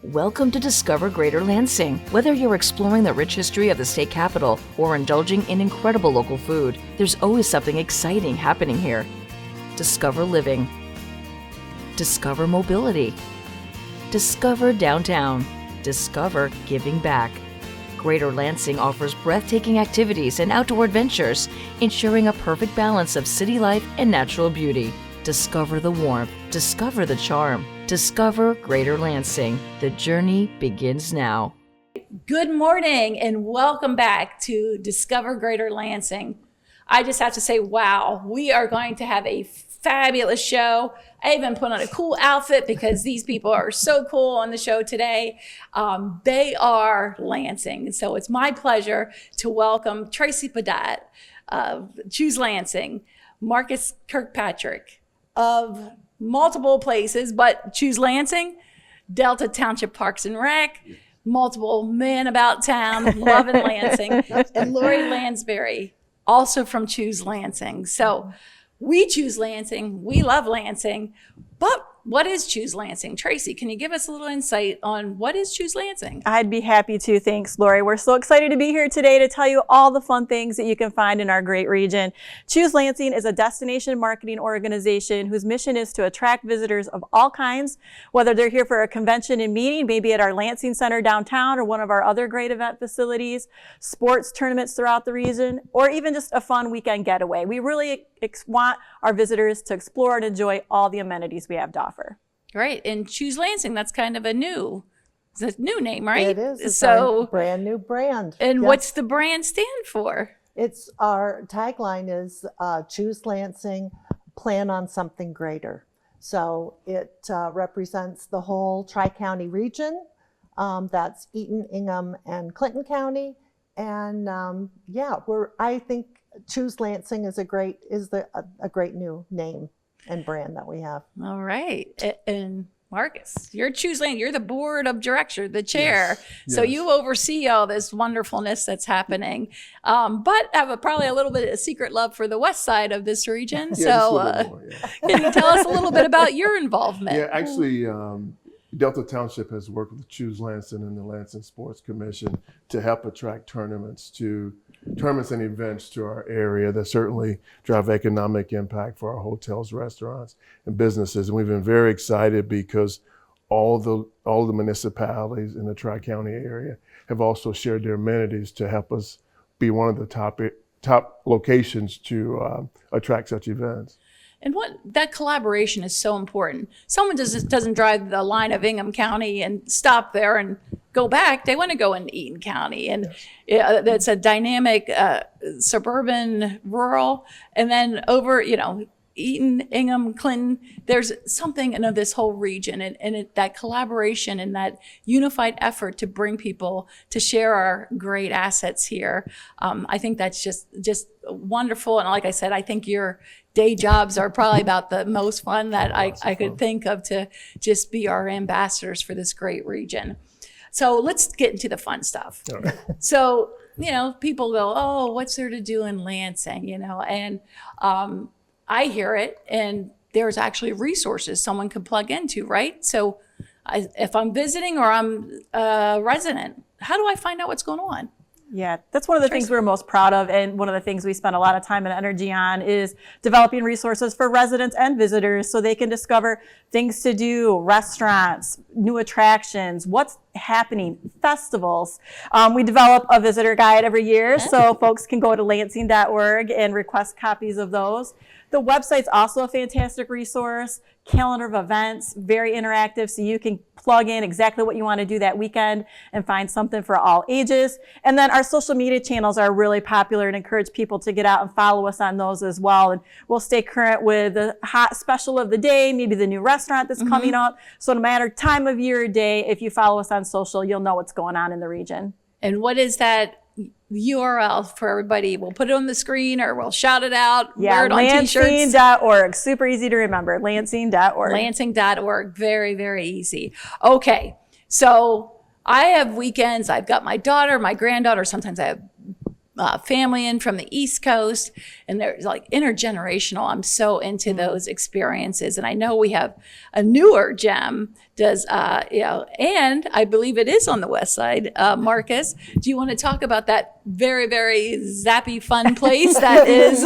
Welcome to Discover Greater Lansing. Whether you're exploring the rich history of the state capital or indulging in incredible local food, there's always something exciting happening here. Discover living. Discover mobility. Discover downtown. Discover giving back. Greater Lansing offers breathtaking activities and outdoor adventures, ensuring a perfect balance of city life and natural beauty. Discover the warmth. Discover the charm. Discover Greater Lansing. The journey begins now. Good morning and welcome back to Discover Greater Lansing. I just have to say, wow, we are going to have a fabulous show. I even put on a cool outfit because these people are so cool on the show today. They are Lansing. So it's my pleasure to welcome Tracy Padat of Choose Lansing, Marcus Kirkpatrick of multiple places, but Choose Lansing, Delta Township Parks and Rec, multiple men about town, loving Lansing, and Lori Lansbury, also from Choose Lansing. So we choose Lansing, we love Lansing, but what is Choose Lansing? Tracy, can you give us a little insight on what is Choose Lansing? I'd be happy to. Thanks, Lori. We're so excited to be here today to tell you all the fun things that you can find in our great region. Choose Lansing is a destination marketing organization whose mission is to attract visitors of all kinds, whether they're here for a convention and meeting, maybe at our Lansing Center downtown or one of our other great event facilities, sports tournaments throughout the region, or even just a fun weekend getaway. We really want our visitors to explore and enjoy all the amenities we have to offer. Right, and Choose Lansing, that's kind of it's a new name, right? It is. It's so our brand new brand. And Yes. what's the brand stand for? It's our tagline is Choose Lansing, plan on something greater. So it represents the whole Tri-County region. That's Eaton, Ingham, and Clinton County. And I think Choose Lansing is a great new name and brand that we have. All right. And Marcus, you're Choose Lansing. You're the board of director, the chair. Yes, So yes. you oversee all this wonderfulness that's happening, but have probably a little bit of secret love for the west side of this region. Yeah, just a So little more, yeah. can you tell us a little bit about your involvement? Yeah, actually, Delta Township has worked with Choose Lansing and the Lansing Sports Commission to help attract tournaments and events to our area that certainly drive economic impact for our hotels, restaurants, and businesses. And we've been very excited because all the municipalities in the Tri-County area have also shared their amenities to help us be one of the top locations to attract such events. And that collaboration is so important. Someone doesn't drive the line of Ingham County and stop there and go back. They want to go into Eaton County, and it's a dynamic suburban, rural, and then over, Eaton, Ingham, Clinton. There's something in this whole region, and that collaboration and that unified effort to bring people to share our great assets here. I think that's just wonderful. And like I said, I think your day jobs are probably about the most fun that I could think of, to just be our ambassadors for this great region. So let's get into the fun stuff. Okay. So, people go, oh, what's there to do in Lansing? And I hear it, and there's actually resources someone could plug into, right? So if I'm visiting or I'm a resident, how do I find out what's going on? Yeah, that's one of the things we're most proud of, and one of the things we spend a lot of time and energy on is developing resources for residents and visitors so they can discover things to do, restaurants, new attractions, what's happening, festivals. We develop a visitor guide every year, so folks can go to lansing.org and request copies of those. The website's also a fantastic resource, calendar of events, very interactive, so you can plug in exactly what you want to do that weekend and find something for all ages. And then our social media channels are really popular and encourage people to get out and follow us on those as well. And we'll stay current with the hot special of the day, maybe the new restaurant that's coming up. So no matter time of year or day, if you follow us on social, you'll know what's going on in the region. And what is that URL for everybody? We'll put it on the screen or we'll shout it out. Yeah, wear it on t-shirts. Lansing.org. Super easy to remember. Lansing.org. Lansing.org. Very, very easy. Okay. So I have weekends. I've got my daughter, my granddaughter. Sometimes I have family in from the East Coast, and there's like intergenerational. I'm so into those experiences, and I know we have a newer gem does, and I believe it is on the west side. Marcus, do you want to talk about that very, very zappy fun place that is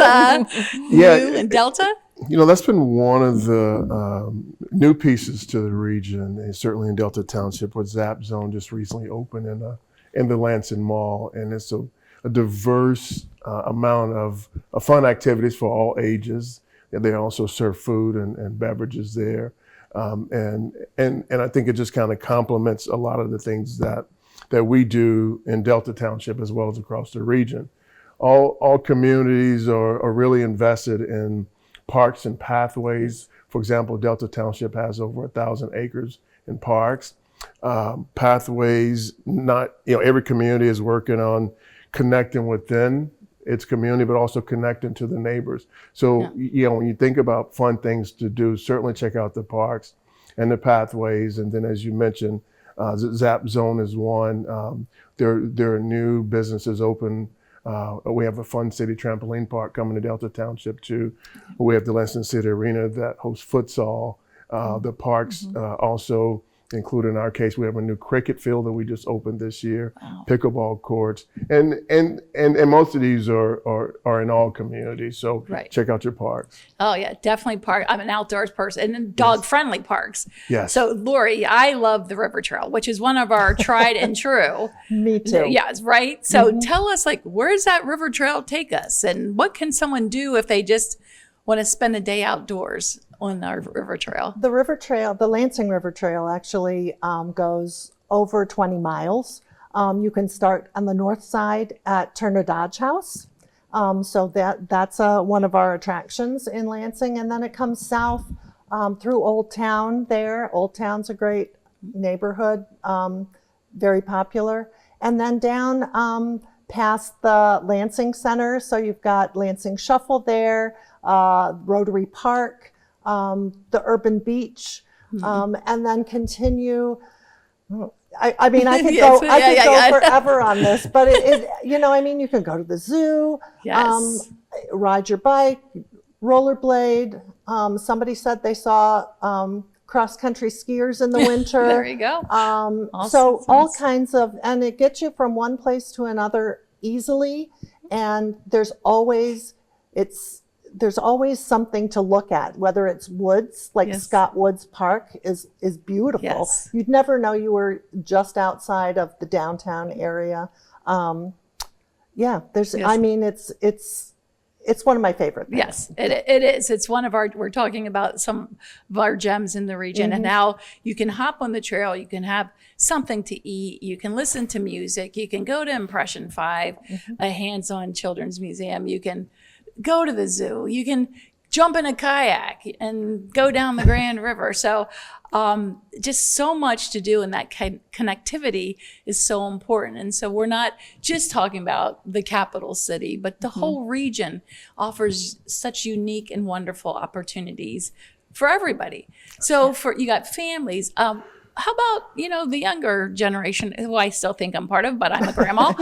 new in Delta? That's been one of the new pieces to the region, and certainly in Delta Township, where Zap Zone just recently opened in the Lansing Mall, and it's a diverse amount of fun activities for all ages. And they also serve food and beverages there, and I think it just kind of complements a lot of the things that we do in Delta Township as well as across the region. All communities are really invested in parks and pathways. For example, Delta Township has over 1,000 acres in parks. Pathways, not, every community is working on connecting within its community, but also connecting to the neighbors. So, when you think about fun things to do, certainly check out the parks and the pathways. And then, as you mentioned, Zap Zone is one. There are new businesses open. We have a Fun City trampoline park coming to Delta Township too. We have the Lansing City Arena that hosts futsal. The parks also include, in our case, we have a new cricket field that we just opened this year, pickleball courts, and most of these are in all communities. So check out your parks. Oh yeah, definitely park. I'm an outdoors person, and then dog-friendly parks. Yes. So Lori, I love the River Trail, which is one of our tried and true. Me too. Yes, right. So tell us, where does that River Trail take us, and what can someone do if they just want to spend a day outdoors on our River Trail? The River Trail, the Lansing River Trail, actually goes over 20 miles. You can start on the north side at Turner Dodge House. So that's one of our attractions in Lansing. And then it comes south through Old Town there. Old Town's a great neighborhood, very popular. And then down past the Lansing Center. So you've got Lansing Shuffle there, Rotary Park, the Urban Beach, and then continue. I mean, I could go, I could go forever on this, but you can go to the zoo, ride your bike, rollerblade. Somebody said they saw cross-country skiers in the winter. There you go. So all kinds of, and it gets you from one place to another easily, and there's always something to look at, whether it's woods, like Scott Woods Park is beautiful. Yes. You'd never know you were just outside of the downtown area. I mean, it's one of my favorite things. Yes, it is. It's one of we're talking about some of our gems in the region. And now you can hop on the trail, you can have something to eat, you can listen to music, you can go to Impression 5, a hands-on children's museum, you can go to the zoo, you can jump in a kayak and go down the Grand River. So just so much to do, and that connectivity is so important. And so we're not just talking about the capital city, but the whole region offers such unique and wonderful opportunities for everybody. So you got families. How about, the younger generation, who I still think I'm part of, but I'm a grandma.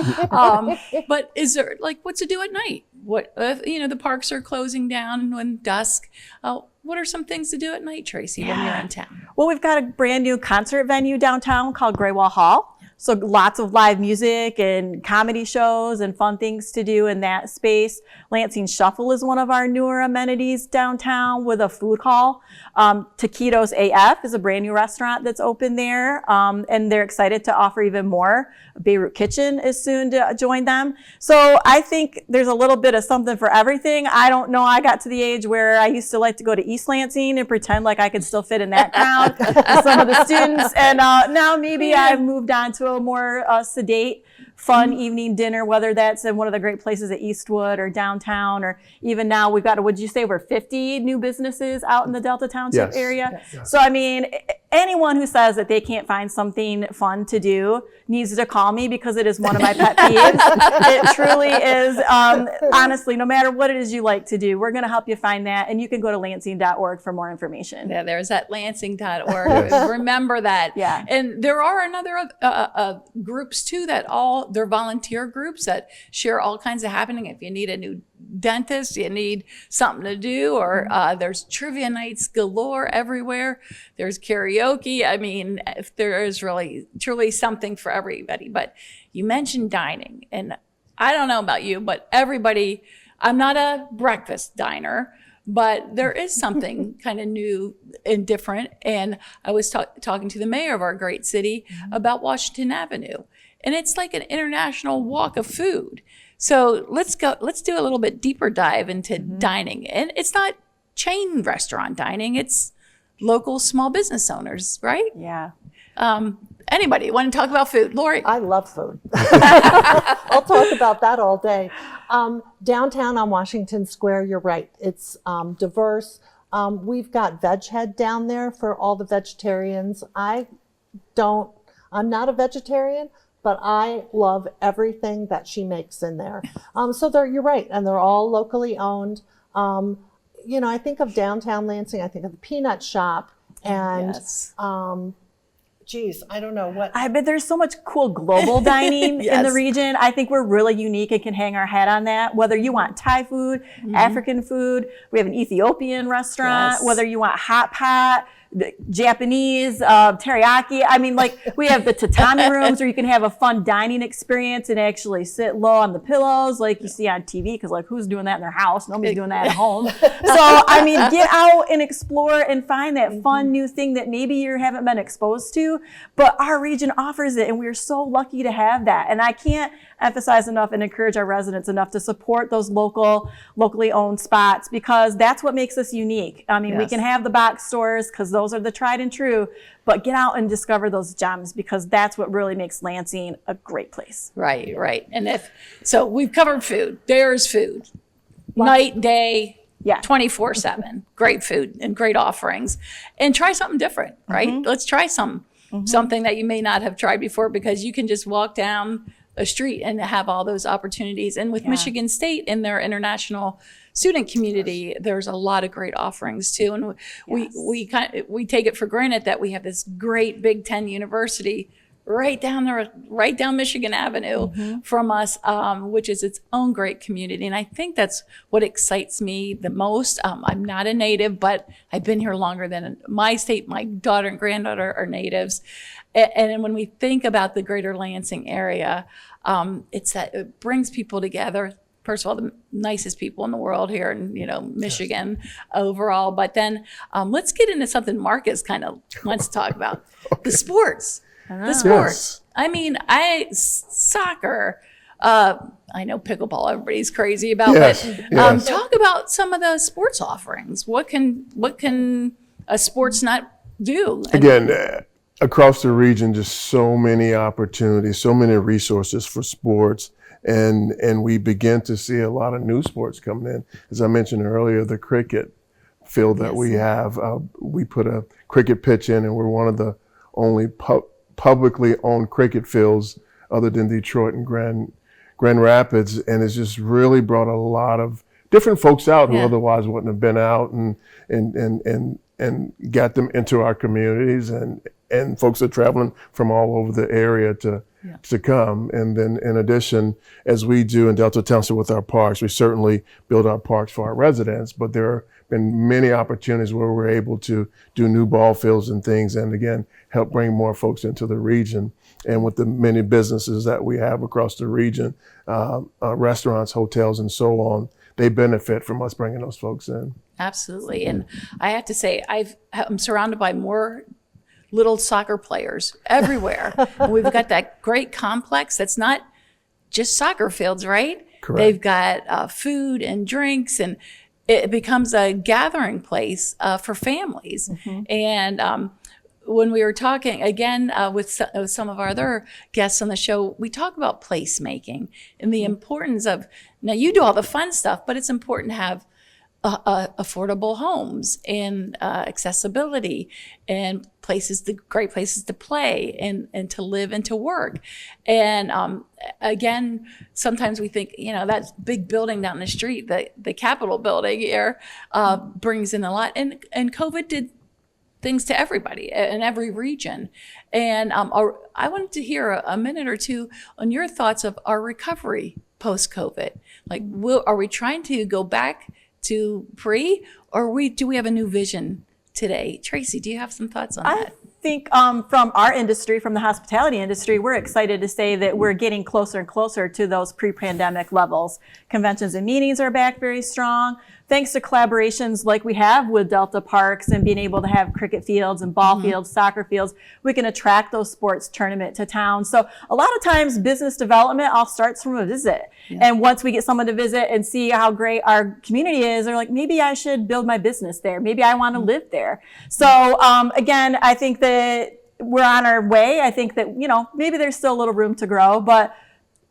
But is there, what's to do at night? What, the parks are closing down when dusk. What are some things to do at night, Tracy, when you're in town? Well, we've got a brand new concert venue downtown called Graywall Hall. So lots of live music and comedy shows and fun things to do in that space. Lansing Shuffle is one of our newer amenities downtown with a food hall. Taquitos AF is a brand new restaurant that's open there, and they're excited to offer even more. Beirut Kitchen is soon to join them. So I think there's a little bit of something for everything. I don't know. I got to the age where I used to like to go to East Lansing and pretend like I could still fit in that crowd with some of the students. And now maybe I've moved on to a more sedate, fun evening dinner, whether that's in one of the great places at Eastwood or downtown, or even now we've got, would you say, over 50 new businesses out in the Delta Township area? Yes. So, I mean, anyone who says that they can't find something fun to do needs to call me, because it is one of my pet peeves. It truly is. Honestly, no matter what it is you like to do, we're going to help you find that. And you can go to lansing.org for more information. Yeah, there's that lansing.org. Remember that. Yeah. And there are another groups too they're volunteer groups that share all kinds of happening. If you need a new dentist, you need something to do, or there's trivia nights galore everywhere. There's karaoke. I mean, if there is really truly something for everybody. But you mentioned dining, and I don't know about you, but everybody, I'm not a breakfast diner, but there is something kind of new and different. And I was talking to the mayor of our great city about Washington Avenue, and it's like an international walk of food. So let's do a little bit deeper dive into dining. And it's not chain restaurant dining, it's local small business owners, right? Yeah. Anybody want to talk about food? Lori? I love food. I'll talk about that all day. Downtown on Washington Square, you're right. It's diverse. We've got Veg Head down there for all the vegetarians. I'm not a vegetarian, but I love everything that she makes in there. So you're right, and they're all locally owned. I think of downtown Lansing, I think of the Peanut Shop, and Yes. I don't know what. I bet there's so much cool global dining in the Yes. region. I think we're really unique and can hang our hat on that. Whether you want Thai food, African food, we have an Ethiopian restaurant, Yes. whether you want hot pot, Japanese, teriyaki. I mean, like, we have the tatami rooms where you can have a fun dining experience and actually sit low on the pillows like you see on TV, because, like, who's doing that in their house? Nobody's doing that at home. So, I mean, get out and explore and find that fun new thing that maybe you haven't been exposed to, but our region offers it, and we're so lucky to have that. And I can't emphasize enough and encourage our residents enough to support those locally owned spots, because that's what makes us unique. I mean, we Yes. can have the box stores because those are the tried and true, but get out and discover those gems, because that's what really makes Lansing a great place. Right, right. And so we've covered food. There's food. Night, day, Yeah. 24/7. Great food and great offerings. And try something different, right? Let's try something that you may not have tried before, because you can just walk down a street and have all those opportunities. And with Michigan State and their international student community, there's a lot of great offerings too. And we take it for granted that we have this great Big Ten university right down Michigan Avenue from us, which is its own great community. And I think that's what excites me the most. I'm not a native, but I've been here longer than my state. My daughter and granddaughter are natives. And when we think about the greater Lansing area, it's that it brings people together. First of all, the nicest people in the world here in, Michigan overall. But then let's get into something Marcus kind of wants to talk about, the sports. The sports. Yes. I mean, soccer. I know pickleball, everybody's crazy about, Yes, but yes. talk about some of the sports offerings. What can a sports nut do? Again, across the region, just so many opportunities, so many resources for sports. And we begin to see a lot of new sports coming in. As I mentioned earlier, the cricket field that we have, we put a cricket pitch in, and we're one of the only publicly owned cricket fields other than Detroit and Grand Rapids. And it's just really brought a lot of different folks out who otherwise wouldn't have been out, and got them into our communities, and folks are traveling from all over the area to come. And then in addition, as we do in Delta Township with our parks, we certainly build our parks for our residents, but there have been many opportunities where we're able to do new ball fields and things, and again, help bring more folks into the region. And with the many businesses that we have across the region, restaurants, hotels, and so on, they benefit from us bringing those folks in. Absolutely. And I have to say, I'm surrounded by more little soccer players everywhere. And we've got that great complex that's not just soccer fields, right? Correct. They've got food and drinks, and it becomes a gathering place for families. And when we were talking again with some of our other guests on the show, we talk about placemaking and the importance of, now you do all the fun stuff, but it's important to have affordable homes and accessibility and great places to play and to live and to work. And again, sometimes we think, that big building down the street, the Capitol building here, brings in a lot. And COVID did things to everybody in every region. And I wanted to hear a minute or two on your thoughts of our recovery post-COVID. Like, are we trying to go back to pre, or do we have a new vision today? Tracy, do you have some thoughts on that? I think from our industry, from the hospitality industry, we're excited to say that we're getting closer and closer to those pre-pandemic levels. Conventions and meetings are back very strong. Thanks to collaborations like we have with Delta Parks and being able to have cricket fields and ball fields, soccer fields, we can attract those sports tournament to town. So a lot of times business development all starts from a visit. Yeah. And once we get someone to visit and see how great our community is, they're like, maybe I should build my business there. Maybe I want to live there. So again, I think that we're on our way. I think that, maybe there's still a little room to grow, but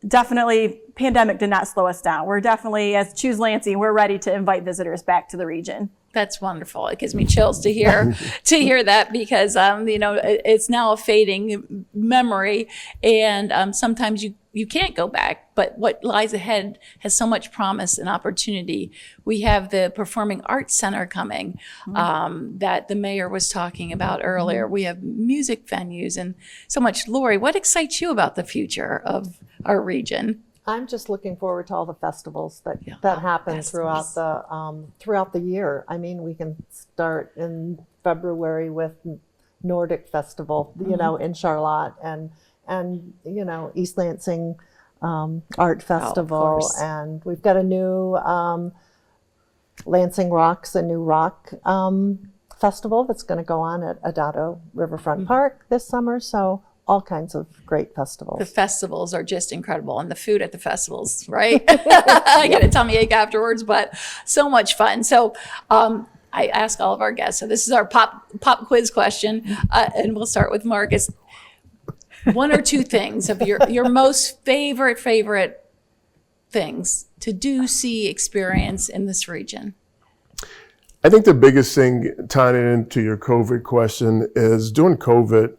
definitely pandemic did not slow us down. We're definitely, as Choose Lansing, we're ready to invite visitors back to the region. That's wonderful. It gives me chills to hear that, because it's now a fading memory, and sometimes you can't go back. But what lies ahead has so much promise and opportunity. We have the Performing Arts Center coming that the mayor was talking about earlier. We have music venues and so much. Lori, what excites you about the future of our region? I'm just looking forward to all the festivals that happen throughout the year. I mean, we can start in February with Nordic Festival, in Charlotte, and East Lansing Art Festival, and we've got a new Lansing Rocks, a new rock festival that's going to go on at Adado Riverfront Park this summer. So all kinds of great festivals. The festivals are just incredible, and the food at the festivals, right? I get a tummy ache afterwards, but so much fun. So I ask all of our guests, so this is our pop quiz question, and we'll start with Marcus. One or two things of your most favorite things to do, see, experience in this region. I think the biggest thing, tying it into your COVID question, is during COVID,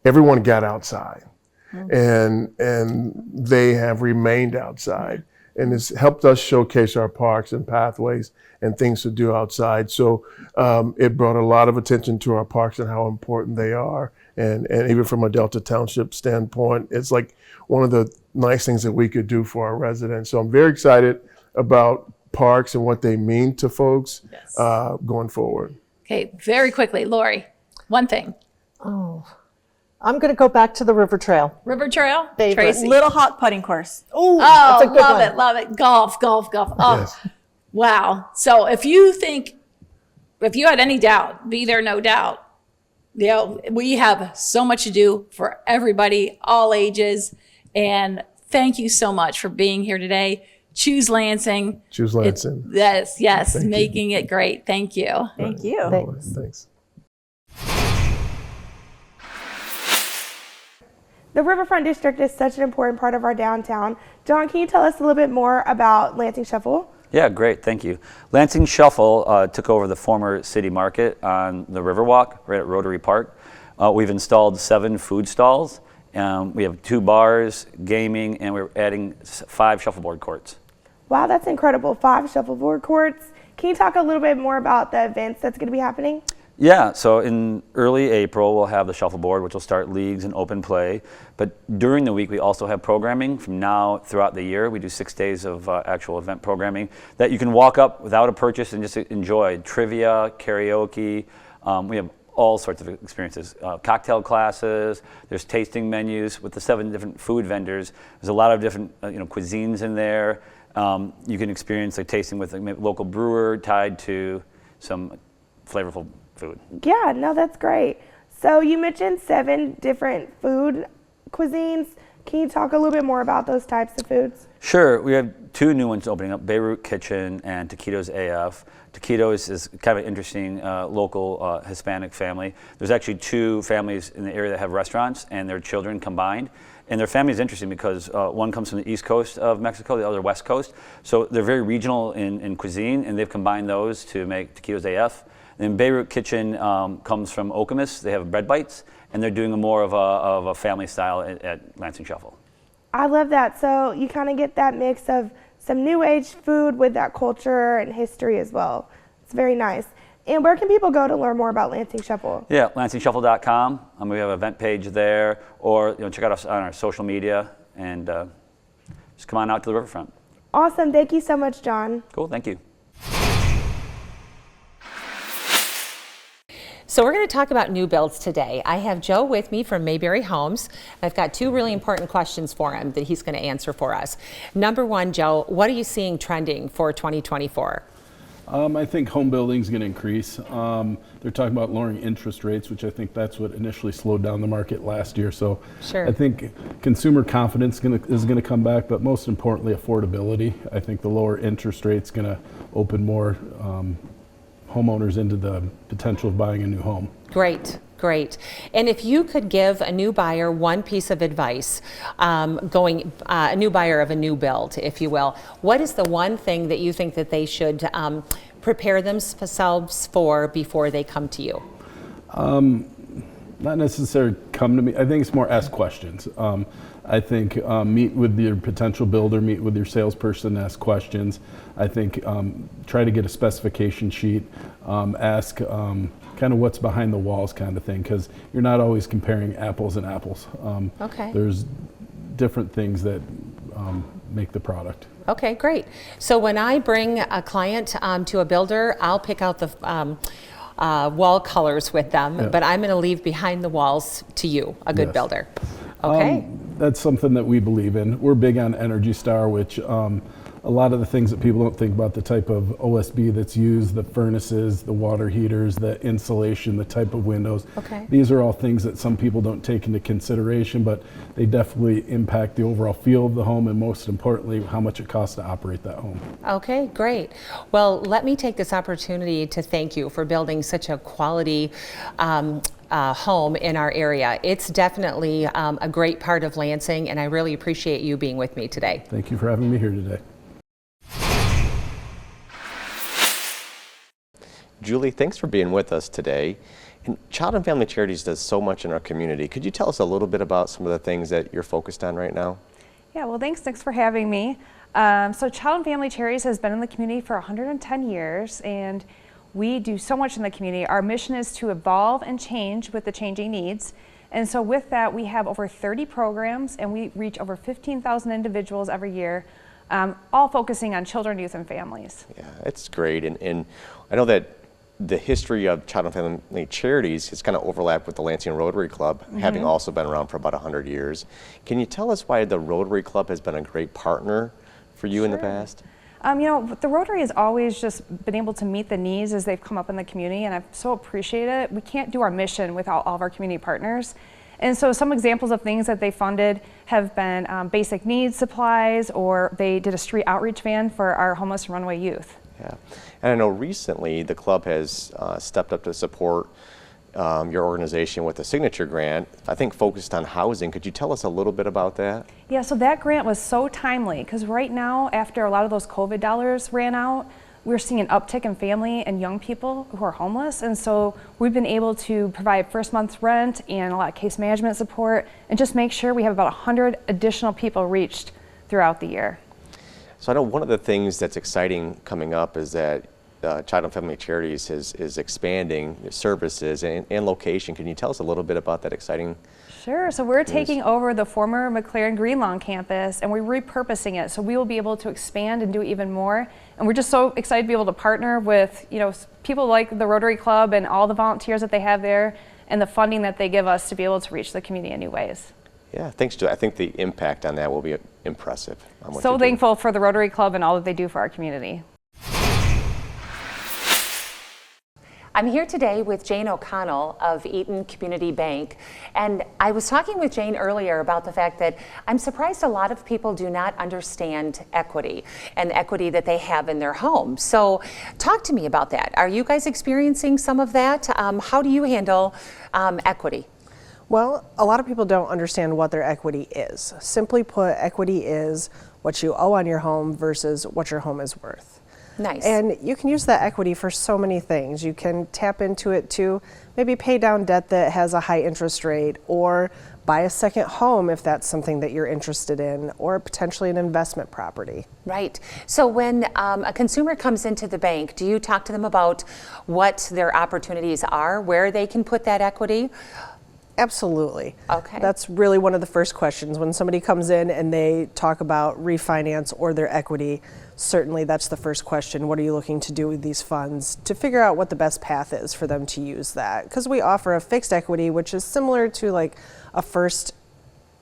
everyone got outside, and they have remained outside, and it's helped us showcase our parks and pathways and things to do outside. So it brought a lot of attention to our parks and how important they are, and even from a Delta Township standpoint, it's like one of the nice things that we could do for our residents. So I'm very excited about parks and what they mean to folks going forward. Okay, very quickly, Lori, one thing. I'm going to go back to the River Trail. River Trail? Favorite. Tracy? Little Hawk putting course. That's a good one. Love it. Golf. Oh, Yes. Wow. So if you had any doubt, be there, no doubt. We have so much to do for everybody, all ages. And thank you so much for being here today. Choose Lansing. Choose Lansing. Yes, Thank making it great. Thank you. Thank you. Thanks. The Riverfront District is such an important part of our downtown. John, can you tell us a little bit more about Lansing Shuffle? Yeah, great, thank you. Lansing Shuffle took over the former city market on the Riverwalk, right at Rotary Park. We've installed 7 food stalls. We have 2 bars, gaming, and we're adding 5 shuffleboard courts. Wow, that's incredible. 5 shuffleboard courts. Can you talk a little bit more about the events that's going to be happening? Yeah, so in early April, we'll have the shuffleboard, which will start leagues and open play. But during the week, we also have programming from now throughout the year. We do 6 days of actual event programming that you can walk up without a purchase and just enjoy. Trivia, karaoke, we have all sorts of experiences. Cocktail classes, there's tasting menus with the 7 different food vendors. There's a lot of different cuisines in there. You can experience like tasting with a local brewer tied to some flavorful food. Yeah, no, that's great. So you mentioned 7 different food cuisines. Can you talk a little bit more about those types of foods? Sure. We have 2 new ones opening up, Beirut Kitchen and Taquitos AF. Taquitos is kind of an interesting local Hispanic family. There's actually 2 families in the area that have restaurants and their children combined. And their family is interesting because one comes from the east coast of Mexico, the other west coast. So they're very regional in cuisine, and they've combined those to make Taquitos AF. And then Beirut Kitchen comes from Okemos. They have bread bites, and they're doing more of a family style at Lansing Shuffle. I love that. So you kind of get that mix of some new age food with that culture and history as well. It's very nice. And where can people go to learn more about Lansing Shuffle? Yeah, LansingShuffle.com. We have an event page there, or check out us on our social media, and just come on out to the riverfront. Awesome. Thank you so much, John. Cool, thank you. So we're going to talk about new builds today. I have Joe with me from Mayberry Homes. I've got 2 really important questions for him that he's going to answer for us. Number 1, Joe, what are you seeing trending for 2024? I think home building is going to increase. They're talking about lowering interest rates, which I think that's what initially slowed down the market last year. So Sure. I think consumer confidence is going to come back, but most importantly, affordability. I think the lower interest rate's going to open more homeowners into the potential of buying a new home. Great, great. And if you could give a new buyer one piece of advice, a new buyer of a new build, if you will, what is the one thing that you think that they should prepare themselves for before they come to you? Not necessarily come to me. I think it's more ask questions. I think meet with your potential builder, meet with your salesperson, ask questions. I think try to get a specification sheet, ask kind of what's behind the walls kind of thing, because you're not always comparing apples and apples. Okay. There's different things that make the product. Okay, great. So when I bring a client to a builder, I'll pick out the wall colors with them, Yeah. but I'm going to leave behind the walls to you, a good Yes. builder. Okay. That's something that we believe in. We're big on Energy Star, which a lot of the things that people don't think about, the type of OSB that's used, the furnaces, the water heaters, the insulation, the type of windows. Okay. These are all things that some people don't take into consideration, but they definitely impact the overall feel of the home, and most importantly, how much it costs to operate that home. Okay, great. Well, let me take this opportunity to thank you for building such a quality home in our area. It's definitely a great part of Lansing, and I really appreciate you being with me today. Thank you for having me here today. Julie, thanks for being with us today. And Child and Family Charities does so much in our community. Could you tell us a little bit about some of the things that you're focused on right now? Yeah, well, thanks for having me. So Child and Family Charities has been in the community for 110 years, and we do so much in the community. Our mission is to evolve and change with the changing needs. And so with that, we have over 30 programs, and we reach over 15,000 individuals every year, all focusing on children, youth, and families. Yeah, it's great. And I know that the history of Child and Family Charities has kind of overlapped with the Lansing Rotary Club, having also been around for about 100 years. Can you tell us why the Rotary Club has been a great partner for you in the past? You know, the Rotary has always just been able to meet the needs as they've come up in the community, and I so appreciate it. We can't do our mission without all of our community partners. And so some examples of things that they funded have been basic needs supplies, or they did a street outreach van for our homeless and runaway youth. Yeah, and I know recently the club has stepped up to support your organization with a signature grant, I think focused on housing. Could you tell us a little bit about that? Yeah, so that grant was so timely, because right now, after a lot of those COVID dollars ran out, we're seeing an uptick in family and young people who are homeless, and so we've been able to provide first month's rent and a lot of case management support, and just make sure we have about 100 additional people reached throughout the year. So I know one of the things that's exciting coming up is that Child and Family Charities is expanding services and location. Can you tell us a little bit about that exciting? Sure, so we're taking over the former McLaren Greenlawn campus, and we're repurposing it, so we will be able to expand and do even more. And we're just so excited to be able to partner with, you know, people like the Rotary Club and all the volunteers that they have there, and the funding that they give us to be able to reach the community in new ways. Yeah, thanks, Joe. I think the impact on that will be impressive. So thankful for the Rotary Club and all that they do for our community. I'm here today with Jane O'Connell of Eaton Community Bank, and I was talking with Jane earlier about the fact that I'm surprised a lot of people do not understand equity and the equity that they have in their home. So talk to me about that. Are you guys experiencing some of that? How do you handle equity? Well, a lot of people don't understand what their equity is. Simply put, equity is what you owe on your home versus what your home is worth. Nice. And you can use that equity for so many things. You can tap into it to maybe pay down debt that has a high interest rate, or buy a second home if that's something that you're interested in, or potentially an investment property. Right. So when a consumer comes into the bank, do you talk to them about what their opportunities are, where they can put that equity? Absolutely. Okay. That's really one of the first questions. When somebody comes in and they talk about refinance or their equity, certainly that's the first question. What are you looking to do with these funds? To figure out what the best path is for them to use that. Because we offer a fixed equity, which is similar to like a first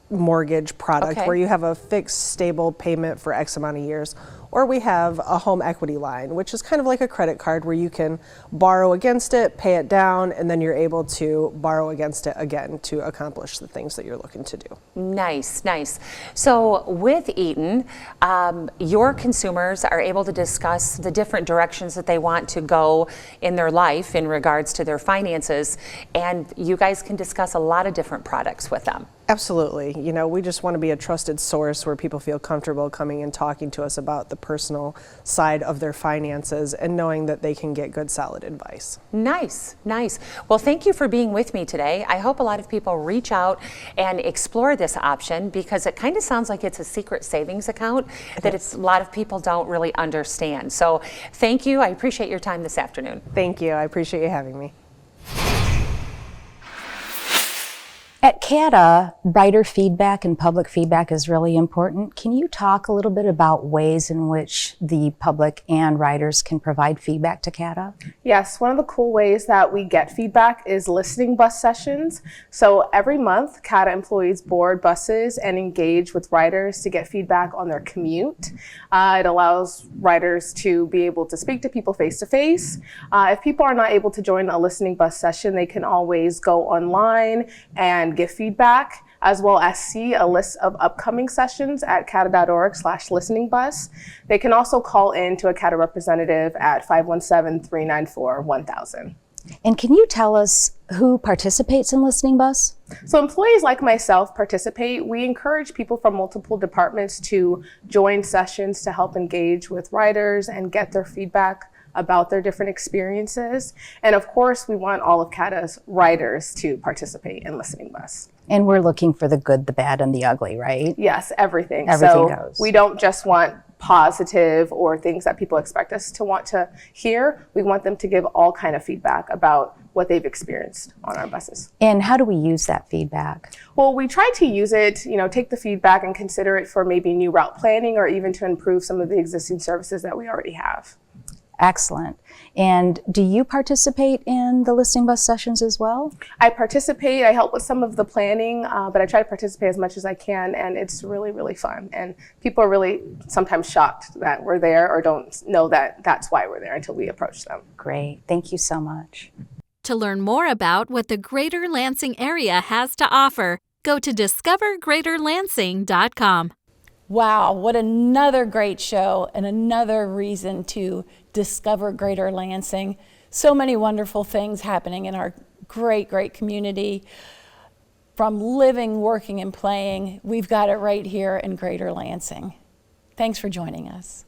mortgage product, Okay. where you have a fixed stable payment for X amount of years. Or we have a home equity line, which is kind of like a credit card where you can borrow against it, pay it down, and then you're able to borrow against it again to accomplish the things that you're looking to do. Nice, nice. So with Eaton, your consumers are able to discuss the different directions that they want to go in their life in regards to their finances, and you guys can discuss a lot of different products with them. Absolutely. You know, we just want to be a trusted source where people feel comfortable coming and talking to us about the personal side of their finances and knowing that they can get good, solid advice. Nice, nice. Well, thank you for being with me today. I hope a lot of people reach out and explore this option, because it kind of sounds like it's a secret savings account that a lot of people don't really understand. So thank you. I appreciate your time this afternoon. Thank you. I appreciate you having me. At CATA, writer feedback and public feedback is really important. Can you talk a little bit about ways in which the public and writers can provide feedback to CATA? Yes, one of the cool ways that we get feedback is listening bus sessions. So every month, CATA employees board buses and engage with writers to get feedback on their commute. It allows writers to be able to speak to people face to face. If people are not able to join a listening bus session, they can always go online and give feedback, as well as see a list of upcoming sessions at cata.org/listeningbus. They can also call in to a CATA representative at 517-394-1000. And can you tell us who participates in Listening Bus? So employees like myself participate. We encourage people from multiple departments to join sessions to help engage with writers and get their feedback about their different experiences. And of course, we want all of CATA's writers to participate in Listening Bus. And we're looking for the good, the bad, and the ugly, right? Yes, everything. Everything so goes. We don't just want positive or things that people expect us to want to hear. We want them to give all kind of feedback about what they've experienced on our buses. And how do we use that feedback? Well, we try to use it, take the feedback and consider it for maybe new route planning, or even to improve some of the existing services that we already have. Excellent. And do you participate in the Listening Bus sessions as well? I participate. I help with some of the planning, but I try to participate as much as I can, and it's really, really fun. And people are really sometimes shocked that we're there, or don't know that that's why we're there until we approach them. Great. Thank you so much. To learn more about what the Greater Lansing area has to offer, go to discovergreaterlansing.com. Wow, what another great show and another reason to discover Greater Lansing. So many wonderful things happening in our great, great community. From living, working, and playing, we've got it right here in Greater Lansing. Thanks for joining us.